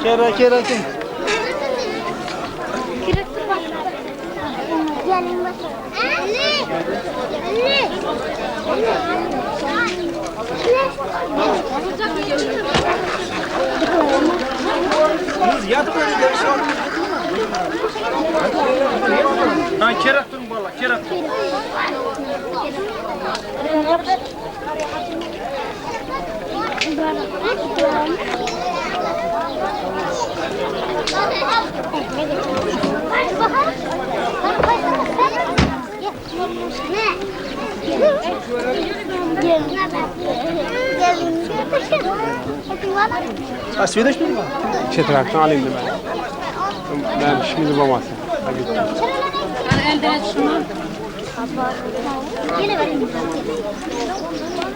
Kera kim? Biz yatıp öyle dersi aldık. Ha kerak durun valla kerak. Asviyedeş mi? Çetraktın alayım ben. Ben şimdi bulamazsın.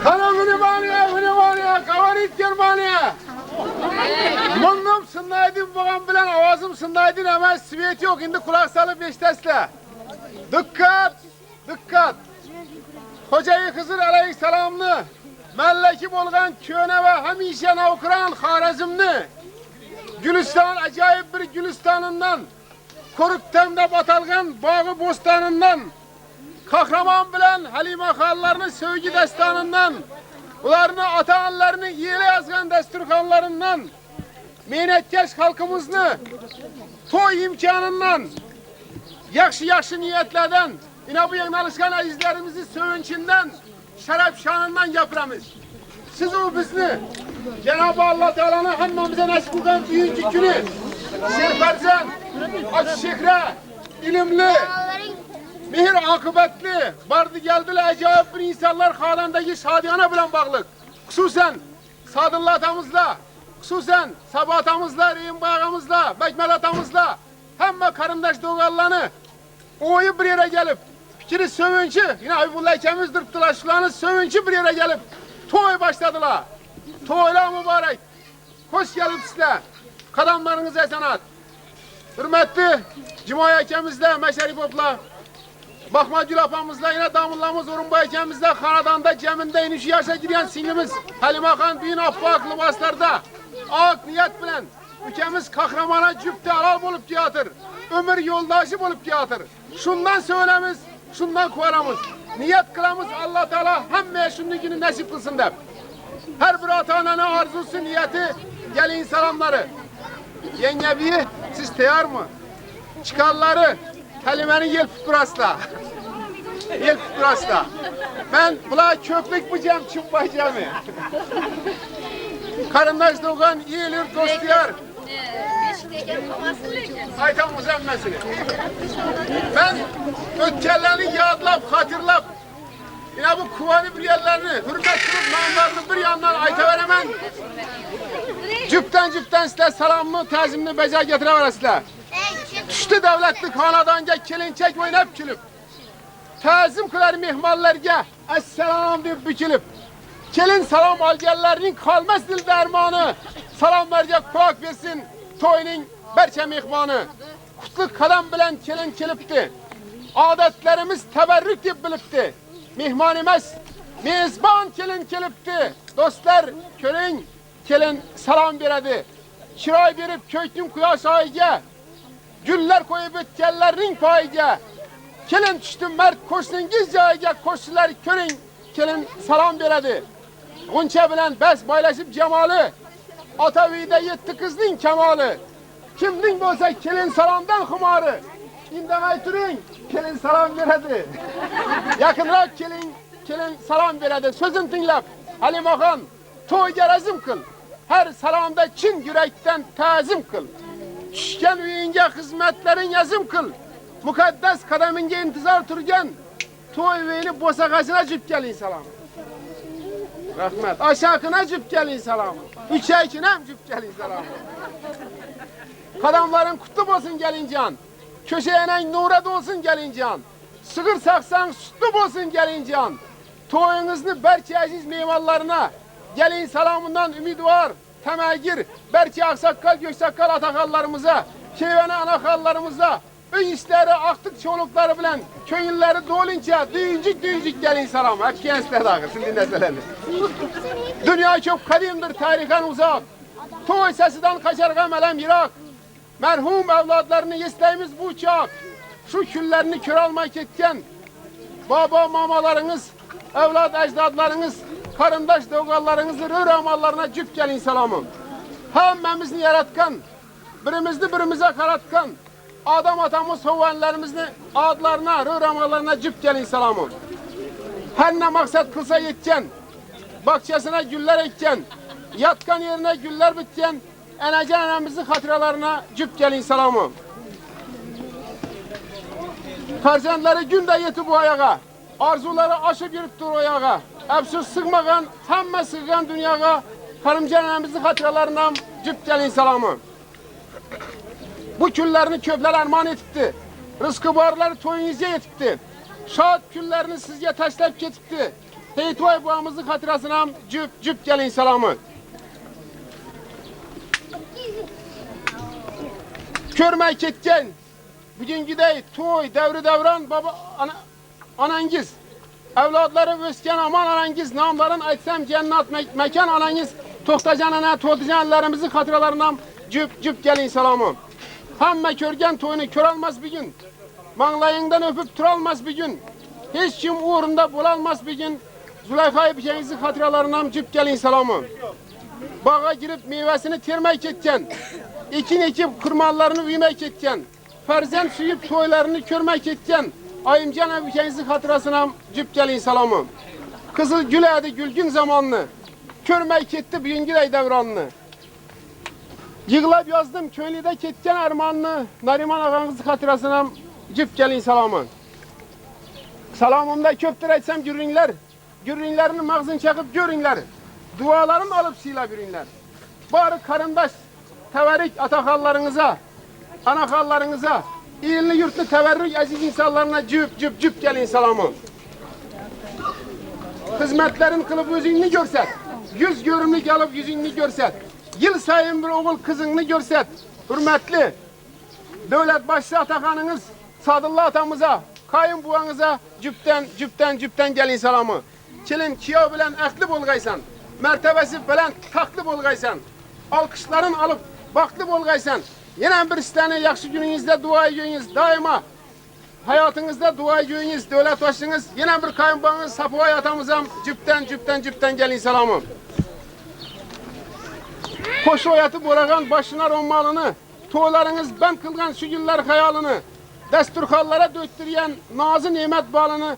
Kanal Hünevaniye, Kavarit Germaniye. Monnum sındaydın babam bilen avazım sındaydın ama siviyet yok indi kulak salıp beştesle. Dikkat, dikkat. Hocayı Hızır aleyhisselamını melleki bolgan köne ve hemişe okuran Harazımlı Gülistan acayip bir Gülistanından Koruktem'de batalgan bağı bostanından kahraman bilen Halime Hallarını sevgi destanından ularını ata-analarını iyile yazgan desturkanlarından minnetkeş halkımızını toy imkanından yakşı niyetlerden yine bu yanılışkan azizlerimizi sevinçinden şeref şanından yapıramız. Siz o bizni Cenab-ı Allah Teala'nın hemmemize nasip kılgan büyük günü serperzen, açı şekre, ilimli, mihir akıbetli, vardı geldiler acayip bir insanlar halandaki şadiyana bilen bağlık. Hususen Sadullah atamızla, hususen Sabah atamızla, Reyim bağımızla, Bekmel atamızla, hemme karındaş doğallarını oyu bir yere gelip, fikri sevinci, yine Habibullah ikimiz durttular, şularını sevinci bir yere gelip, toy başladılar. Toyla mübarek. Hoş geldiniz sizler. Kadamlarınız esenat. Hürmetli Cuma yakemizle, Meşeri Pop'la, Bakma Gül apamızla, yine damıllamız Urumba yakemizle, Kanadanda ceminde inişi yaşa giren singlimiz Halime Han büyün affak libaslarda ak niyet bilen ülkemiz kahramana cüpte alal bulup giyatır. Ömür yoldaşı bulup giyatır. Şundan söylemiz, şundan koyarımız. Niyet kılamız Allah Teala hemmeye şunun günü nasip kılsın de. Her bir ata-ananın arzusu, niyeti, gelin selamları. Yengebiyi, siz teyar mı? Çıkarları, Halime'nin yel futurasla. Yel futurasla. Ben bula köklük bıcam, çımpayacağım. Karındaş doğan iyilir, dostuyar. Aytan muzemmesini. Ben ötkellerini yağdılap, hatırlap, yine bu kuvani bir yerlerini, hürmet kılıp namlarını bir yandan ayta veremem. Cüpten size selamını, tezimini becer getireverir sizler. Düştü devletlik hanadanca kelinçek oynayıp külüp. Tezim kılar mihmallerge, esselam deyip bükülüp. Kelin salam algellerinin kalmaz dil dermanı. Salam verecek kulak versin, toyunun berçe mihmanı. Kutluk kadam bilen kelin kelipti. Adetlerimiz teberrük deyip bilipti. Mihmanimiz, mezban kelin kelipti. Dostlar, kölün kelin salam veredi. Kiray verip köktün kuyaş ayıge. Güller koyup ötkellerinin payıge. Kelin düştü mert koşsun gizce ayıge. Koşsular kölün kelin salam veredi. Gunça bilen bes paylaşıp cemalı. Atavide yetti kızın kemalı. Kimdin bolsa kelin salamdan humarı. İndemey durun, kelin salam veredi. Yakınrak kelin salam veredi. Sözün dinlep, Halime Han, toy gerazim kıl. Her salamda çin yürekten tazim kıl. Düşken üyünge hizmetlerin yazım kıl. Mukaddes kademinge intizar turgen. Toy veyni bosakasına cüp gelin salam. Rahmet. Aşağına cüp gelin salam. Üçeykine cüp gelin salam. Kadamların kutlu olsun gelin can. Köşeğine nura dolsun gelin can. Sığır saksan sütlü olsun gelin can. Toyunuzni berçe aziz meyvallarına gelin salamından ümid var. Temel berçe aksakkal göksakkal atakallarımıza, keyvene anakallarımıza, öy işleri aktık çolukları bilen köyünleri dolunca düğüncük gelin salam. Hep gençler dağılsın dinleseleriniz. Dünya çok kadimdir, tarihen uzak. toy sesinden kaçargam elem yirak. Merhum evladlarını isteyimiz bu uçak. Şu küllerini kör almak etken, baba mamalarınız, evlat ecdadlarınız, karındaş doğgallarınızı rör amallarına cüp gelin salamım. Hemmemizni yaratkan, birimize karatkan, adam atamız hovanlarımızı adlarına, rör amallarına cüp gelin salamım. Her ne maksat kılsa yetken, bahçesine güller ekken, yatkan yerine güller bitken, enece enemizin hatıralarına cüp gelin salamım. Ferzendleri günde yeti bu ayağa, arzuları aşıp yürüp dur ayağa. Hepsi sığmagan, hemme sığgan dünyaya, karımcan enemizin hatıralarına cüp gelin salamım. Bu küllerini köpler armağan etipti. Rızkı barları toyunuzca yetipti. Şahat küllerini sizce taşlayıp ketipti. Heytoy babamızın hatırasına cüp gelin salamı. Körmey ketken, bugün gidey toy devri devran baba anangiz. Evladları ösken aman anangiz, namların aytsam cennet mekan anangiz. Tohtacan ana, tohtacan ellerimizin hatıralarından cüp gelin salamı. Hemme körgen toyunu kör almaz bir gün. Manglayından öpüp turalmaz bir gün. Hiç kim uğrunda bulalmaz bir gün. Züleyha-i Bişenizin hatıralarından cüp gelin salamı. Bağa girip meyvesini termek etken, ikin ekip kırmallarını büyümek etken, ferzent suyup toylarını körmek etken, Ayımcan Bişenizin hatırasına cüp gelin salamı. Kızıl güledi gülgün zamanlı, körmek etti büyüngüley devranlı. Yığılab yazdım köylüde ketken armanlı, Nariman ağanızın hatırasına cüp gelin salamı. Salamımda köptür etsem gürünler, gürünlerini mağzın çakıp görünler, dualarını alıp sila bürünler. Bari karındaş, teverik atakallarınıza, anakallarınıza, iyilini yurtlu teverrük aziz insanlarına cüp gelin salamı. Hizmetlerin kılıp yüzünü görset, yüz görümlük alıp yüzünü görset, yıl sayın bir oğul kızını görset, hürmetli, devlet başlı atakanınız, Sadullah atamıza, kayınbuğanıza cüpten gelin salamı. Kilin kiyo bilen ekli bolgaysan, mertebesi bilen taklı bolgaysan, alkışların alıp baklı bolgaysan, yine bir istene yakşı gününüzde dua ediyorsunuz daima. Hayatınızda dua ediyorsunuz, devlet başınız, yine bir kayınbuğanız Safuay atamıza cüpten gelin salamı. Koşu hayatı boragan başına rommalını, toğlarınız ben kılgan şu günler hayalını, desturhallara döktürüyen nazı nimet balını,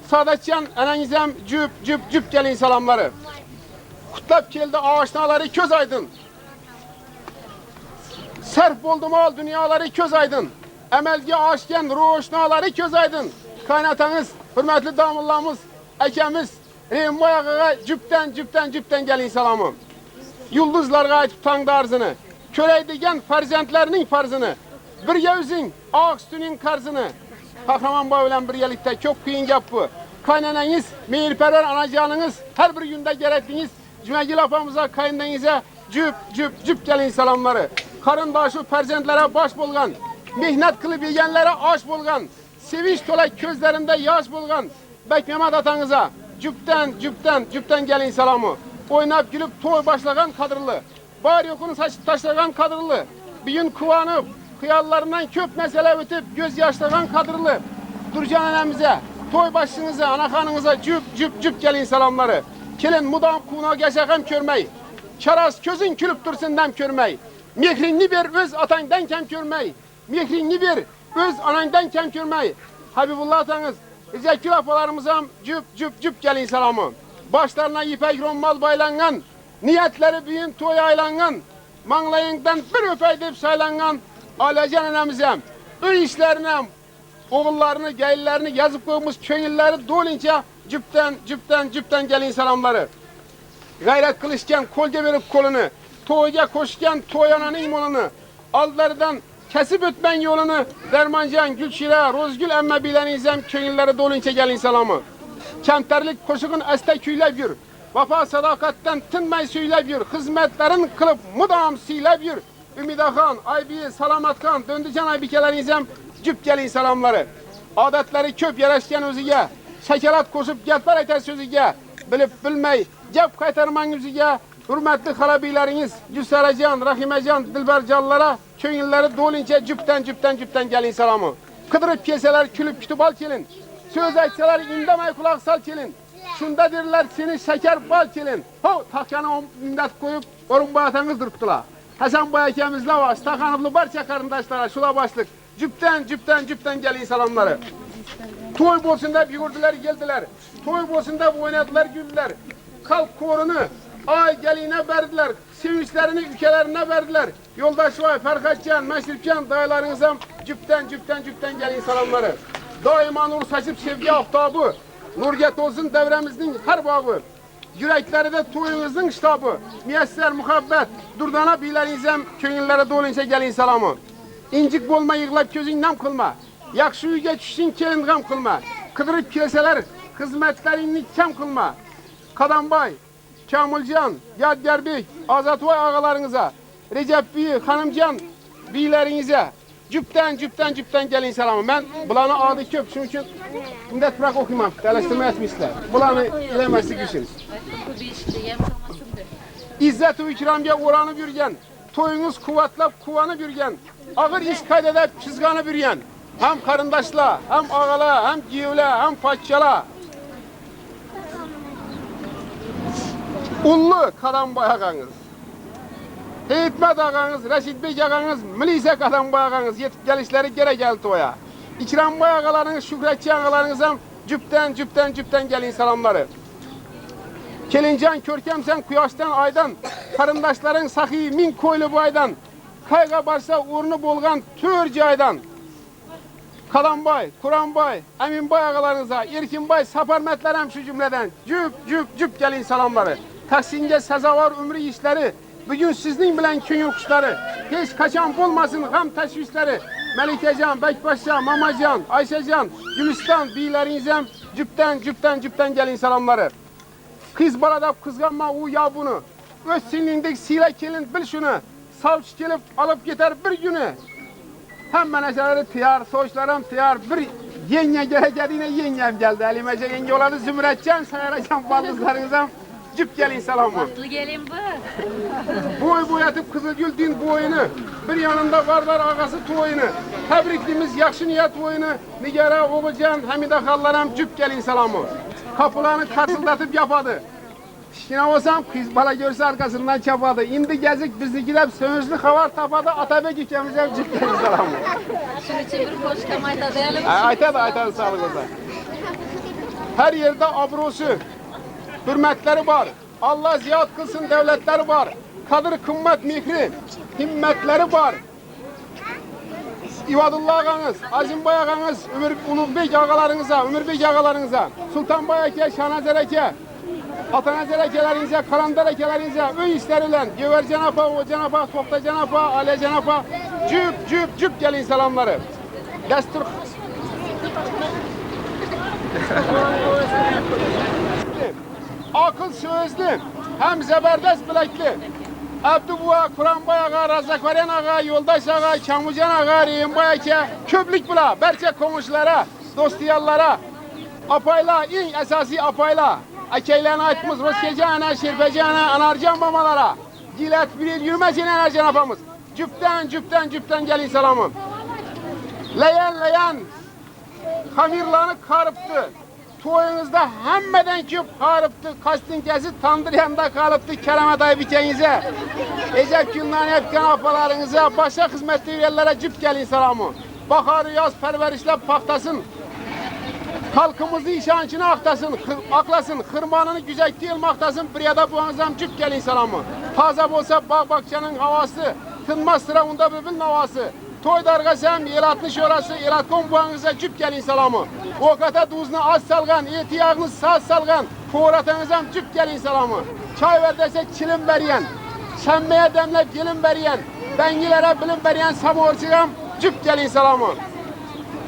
Sadatcan enenizem cüp gelin salamları. Kutlap geldi ağaçnaları köz aydın. Serf oldu mal dünyaları köz aydın. Emelge aşken roşnaları köz aydın. Kaynatanız, hürmetli damullamız, ekemiz, Reyim Boyakı'na cüpten gelin salamı. Yıldızlarga aytıp tangda arzını, köreydigen ferzentlerinin farzını, bir yüzün ağ üstünün karzını, kahraman boyuyla bir yelikte çok kıyın yapı, kaynananız, meyilperver anacanınız, her bir günde gerektiniz, Cümegil apamıza, kayındanıza cüp gelin salamları. Karındaşı ferzentlere baş bulgan, mihnet kılıp yegenlere aş bulgan, sevinç tolak közlerinde yaş bulgan, Bek Mehmet atanıza cüpten gelin salamı. Oynap gülüp toy başlagan kadırlı, bar yokunu saçıp taşlagan kadırlı, bir gün kıvanıp, hıyallarından köp mesele ötüp göz yaşlagan kadırlı, Durcan anemize, toy başınıza, anakanınıza cüp gelin salamları. Kelin mudam kuğuna geçekem körmey, çaras közün külüp dursun dem körmey, mihrinli bir öz atandan kem körmey, mihrinli bir öz anandan kem körmey. Habibullah atanız, Zekir apalarımıza cüp gelin salamı. Başlarına ipek rommal baylangan, niyetleri büyün toy aylangan, manglayından bir öpeydip saylangan, Alacan anemize, ön işlerine, oğullarını, geyillerini yazıp koymuş köylüleri dolunca cüpten gelin salamları. Gayret kılışken kolge verip kolunu, toyga koşken toyananın imolunu, aldılardan kesip ötmen yolunu, Dermancan, Gülşire, Rozgül emme bilenizem köylüleri dolunca gelin salamı. Kemterlik koşuğun este küylep yür, vafa sadakatten tınmay söylep yür, hizmetlerin kılıp mudam silep yür. Ümida Khan, Aybi, Salamat Khan, Döndücan Aybikelerinizem cüp gelin salamları. Adetleri köp yaraşken özüge, şekerat koşup getber eter sözüge, bilip bilmey, cep kaytarman yüzüge, hürmetli halabileriniz, Gülsaracan, Rahimecan, Dilbercanlara köngülleri dolince cüpten gelin selamı. Kıdırıp keseler, külüp kütüp al kelin. Söz aytsalar indamay kulak sal kelin. Şunda derler seni şeker bal kelin. Ho, takyanı imdat koyup orun bağatanız duruptular. Hasan Bayakemizle var, Stakanıflı barça karındaşlara şula başlık. Cüpten gelin selamları. Toy bolsunda yürüdüler geldiler. Toy bolsunda oynadılar güldüler. Kalk korunu ay geline verdiler. Sevinçlerini ülkelerine verdiler. Yoldaş Vay, Ferhatcan, Meşrifcan dayılarınıza cüpten gelin selamları. Daima nur saçıp sevgi aftabı. Nur get olsun devremizin her babı. Yürekleri de toyunuzun ştabı. Müyesser muhabbet. Durdana bilerizem köngüllere dolunca gelin selamı. İncik bolma yığılap gözün nam kılma. Yakşı üge düşsün kelin gam kılma. Kıdırıp kileseler hizmetlerini kem kılma. Kadambay, Kamilcan, Yadgarbek, Azatvay ağalarınıza, Recep Büyü, Hanımcan beylerinize cüpten gelin selamı. Ben bulanı adı köp çünkü millet bırak okumam. Teleştirme etmişler. Bulanı ilemezlik işiniz. İzzet-i ikramga oranı bürgen. Toyunuz kuvatlap kuvanı bürgen. Ağır iş kaydedip çizganı bürgen. Hem karındaşla, hem ağala, hem giyevle, hem paççala. Ullu Kadambay ağanız, Heyitmet ağanız, Reşit Bey ağanız, Milise Kadambay ağanız yetip gelişleri gere geldi toya. İkrambay ağalarınız, Şükretçi ağalarınıza cüpten gelin selamları. Kelincan körkemsen kuyaştan aydan, karındaşların sahi min koylu baydan, kayga barsa uğrunu bolgan tür aydan. Kadambay, Kur'anbay, Eminbay ağalarınıza, Erkinbay, Saparmetler hem şu cümleden cüp gelin selamları. Tahsinge sezavar ömrü işleri, bugün sizin bilen köngül kuşları, hiç kaçan bulmasın gam teşvisleri. Melikecan, Bekbaşcan, Mamacan, Ayşecan, Gülistan beylerinize cüpten gelin selamları. Kız balada kızganma u ya bunu, öz sinliğindeki sile kelin bil şunu, savcı gelip alıp gider bir günü. Hem menajeleri tiyar, soğuşlarım tiyar, bir yenge geleceğine yengem geldi. Elimece yenge olanı Zümretcan, sayaracağım baldızlarınıza. Cüp gelin selamı. Tatlı gelin bu. Boy boyatıp Kızılgül din boyunu, bir yanında varlar ağası toyunu. Tebriklimiz yakşı niyet oyunu, Nigara, Oğulcan, Hamide Hallaram cüp gelin selamı. Kapılarını karsıldatıp yapadı. Yine olsam kız bala görse arkasından çapadı. İndi gezik bizdekiler sönüzlü havar tapadı. Atabek ülkemize cüp gelin selamı. Şunun için bir hoş kamayda dayalı. Aytadı sağlık olsun. Her yerde abrosu, hürmetleri var. Allah ziyad kılsın devletleri var. Kadir kımmet mihri, himmetleri var. İvadullah ağanız, Azimbay ağanız, Ulugbek ağalarınıza, Ömürbek ağalarınıza, Sultanbay Eke, Şanazereke, Atanazerekelerinize, Karandarekelerinize, öy işleriyle, Gövercan Apa, Ocan Apa, Toktacan Apa, Alecan Apa, cüp gelin selamları. Destur. Akıl sözlü, hem zeberdest bilekli. Abdübuğa, Kur'anbay ağa, Razakvaren ağa, Yoldaş ağa, Kamucan ağa, Reyinbay Eke, köplük bula, berçek komşulara, dostiyallara, apayla, en esası apayla, akeylerini açmış, Roskecana, Şirpecana, Anarcan mamalara, Gilet bir il yürümesin Anarcan apamız. Cüpten gelin selamım. Leyen, hamirlanı karıptı. Toyunuzda hemmeden köp karıptı. Kastin kesi tandır yanında kalıptı. Kerem adayı bikenize. Ecep günlerini hepken apalarınıza. Başka hizmetli üyelere cüp gelin selamı. Baharı yaz perverişle paktasın. Halkımızı işancını aklasın. Hırmanını güzel değil maktasın. Bir yada bu anzam cüp gelin selamı. Taze olsa bağ bakçanın havası. Tınmaz sıra unda bülbül havası. Toy dargasam yelatmış orası, yelatkom buğanıza cüp gelin selamı. O kata duzunu az salgan, etiyağını saz salgan, koğratanızam cüp gelin selamı. Çay ver desek çilim beriyen, şemmeye demlep gelin beriyen, bengilere bilim beriyen samorçıgam cüp gelin selamı.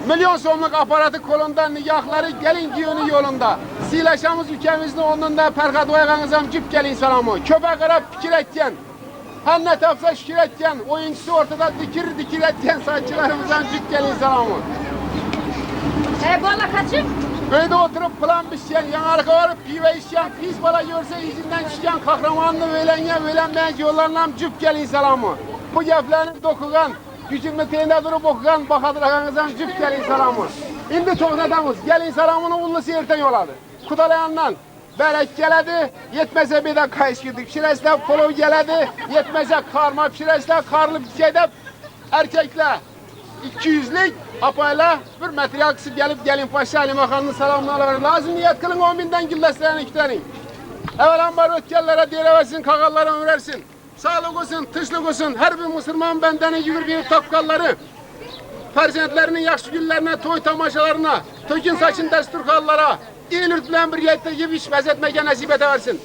Milyon somluk aparatı kolunda, nigahları gelin giyonu yolunda. Silaşamız ülkemizde onunda perkat oyaganızam cüp gelin selamı. Köpek arap fikir etken, her ne tapsa şükür etken, oyuncusu ortada dikir etken saççılarımızdan cüp gelin selamı. Bana kaçım? Köyde oturup plan biçen, yanarka varıp pive içen, pis bala görse izinden çıkan kahramanlı öğlenmeyen yollarla cüp gelin selamı. Bu geflerini dokugan, gücümlü teyinde durup okugan, bakadır ağanızdan cüp gelin selamı. İndi toxtadamız, gelin selamını ullu seyirten yoladı. Kudalayandan bərək gələdi, yetməsə bir də qayış girdik. Pişirəslə polov gələdi, yetməsə karma pişirəslə, karlı bitkidə erkeklə 200'lik apayla bir material kısıp gelin paşa Halime Hanım'ın salamını alıverin. Lazım niyet kılın 10 binden gülleslerini kütlerin. Evvel ambar ötkellere diyereversin, kagallara ömrersin. Sağlık olsun, tışlık olsun, her bir Müslüman bendeni yürür bir topkalları. Ferzentlerinin yakşı günlerine, toy tamaşalarına, tökün saçın desturkallara, İl bilen bir yette gibi iş bezetmeke nasip edeversin.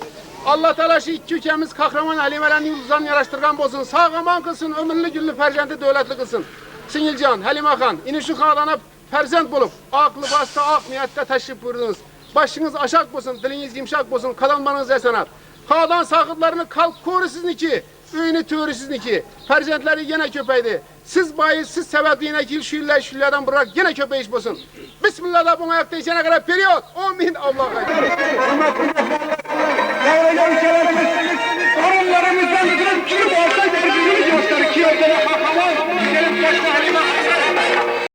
Allah Teala şu iki ülkemiz kahraman Halimelerini yıldızdan yaraştırgan bolsun. Sağ aman kılsın, ömürlü güllü ferzenti devletli kılsın. Singilcan, Halime Han, ini şu halana ferzent bulup, aklı bastı, ak niyette teşrif buyurdunuz. Başınız aşak bolsun, diliniz yumşak bolsun, kazanmanız esenat. Hadan sakıtlarını kalk koru sizniki, öyünü tüğürü sizniki. Ferzentleri yine köpeydi. Siz bayı, siz sebep yine ki şüllerden bırak yine köpeği iş bolsun. Bismillah da bunu ayakta içene kadar periyot. 10.000 Allah'a. Torunlarımızdan çıkıp olsaydı birbirimiz yoktur ki o kadar kahraman. Gelip başta Halime